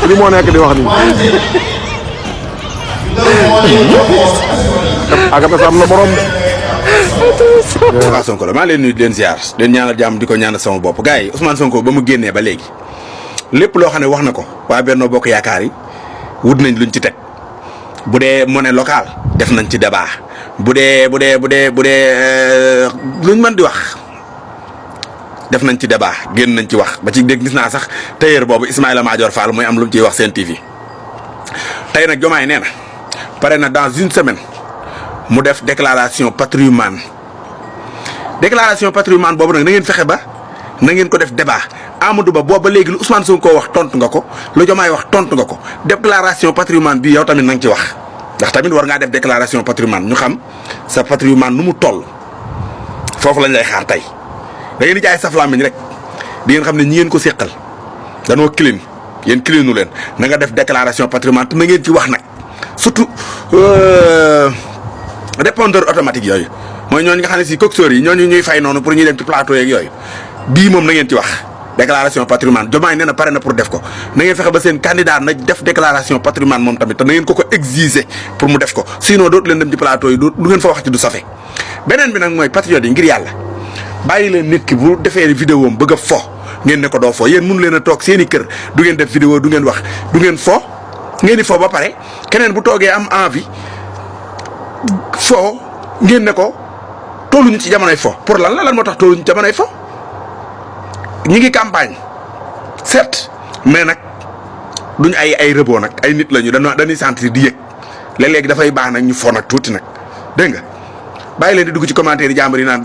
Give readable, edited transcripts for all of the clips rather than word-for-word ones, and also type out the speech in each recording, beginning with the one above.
li moo nekk di wax nii. ak am na borom. Ousmane Sonko la maa leen nuyu di leen ziar leen ñaanal jàmm di ko ñaanal sama bopp gars yi Ousmane Sonko ba mu génnee ba léegi lépp loo xam ne wax na ko waa Benno Bokk Yaakaar yi wut nañ luñ ci teg bu dee monnaie locale def nañ ci débat bu dee luñ mën di wax def nañ ci débat génn nañ ci wax ba ci dégg gis naa sax tailleur boobu Ismaïla Madior Fall mooy am lu mu ciy wax Sen TV tey nag Diomaye nee na pare na dans une semaine mu def déclaration patrimoine boobu nag na ngeen fexe ba na ngeen ko def débat Amadou Ba boobu ba léegi lu Ousmane Sonko wax tontu nga ko lu Diomaye wax tontu nga ko déclaration patrimoine bi yow tamit na nga ci wax ndax tamit war ngaa def déclaration patrimoine ñu xam sa patrimoine nu mu toll foofu lañ lay xaar tey da ngeen di jaay saf làmmiñ rek di ngeen xam ne ñi ngeen ko séqal danoo clean yéen cleanu leen na nga def déclaration patrimoine te na ngeen ci wax nag surtout répondeur automatique yooyu mooy ñooñu nga xam ne si coxeur yi ñooñu ñuy fay noonu pour ñuy dem ci plateau yeeg yooyu bii moom na ngeen ci wax déclaration patrimoine Diomaye nee na pare na pour def ko na ngeen fexe ba seen candidat na def déclaration patrimoine moom tamit te na ngeen ko exiger pour mu def ko sinon dootu leen dem ci plateau yi du ngeen fa wax ci du safe beneen bi nag mooy patriote yi ngir yàlla bàyyi leen nit ki bu defee vidéo am bëgg a fo ngeen ne ko doo fo yéen mënu leen a toog seen i kër du ngeen def vidéo du ngeen wax du ngeen fo ngeen di fo ba pare keneen bu toogee am envie fo ngeen ne ko tolluñu ci jamonoy fo pour lan moo tax tolluñu ci jamonoy fo ñi ngi campagne certes mais nag duñ ay rëboo nag ay nit lañu dañuy sentir di yëg léeg-léegi dafay baax nag ñu fo nag tuuti nag dégg nga bàyyi leen di dugg ci commentaire yi jàmbur yi naan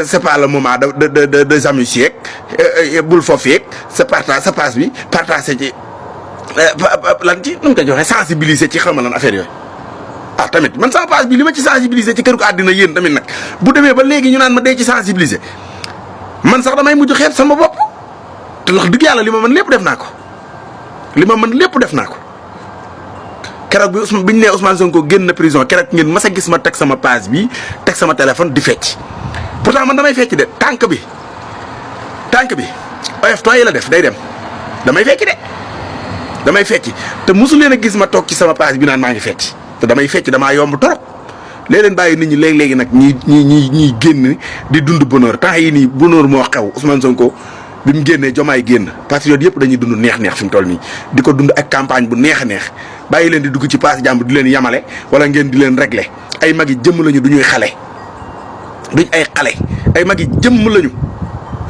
c'est pas le moment de s'amuser bul foofu yeeg sa passe bi partagé ci lan ci nu mu ko joxe sensibiliser ci xamal lan affaire yooyu. ah tamit man sama passe bi li ma ci sensibiliser ci kër ko àddina yéen tamit nag bu demee ba léegi ñu naan ma dee ci sensibiliser man sax damay mujj xeeb sama bopp te wax dëgg yàlla li ma mën lépp def naa ko. keroog bi ñu nee Ousmane Sonko génn na prison keroog ngeen mas a gis ma teg sama page bi teg sama téléphone di fecc pourtant man damay fecc de tànk bi oyof tooy la def day dem damay fecc te mosu leen a gis ma toog ci sama page bi naan maa ngi fecc te damay fecc damaa yomb torop léeg-leen bàyyi nit ñi léegi nag ñi génn di dund bonheur temps yi nii bonheur moo xew Ousmane Sonko bi mu génnee Diomaye génn patriote yëpp dañuy dund neex fi mu toll nii di ko dund ak campagne bu neex a neex bàyyi leen di dugg ci paas jàmbur di leen yamale wala ngeen di leen régler ay mag yi jëmm lañu du ñuy xale duñ ay xale ay mag yi jëmm lañu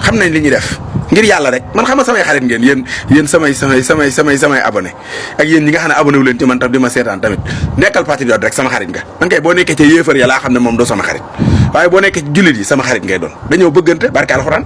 xam nañ li ñuy def ngir yàlla rek man xam nga samay xarit ngeen yéen samay abonné ak yéen ñi nga xam ne abonné wu leen ci man tam di ma seetaan tamit nekkal patriote rek sama xarit nga man kay boo nekkee ca yéefar ya laa xam ne moom doo sama xarit waaye boo nekkee ci jullit yi sama xarit ngay doon dañoo bëggante barke alxuraan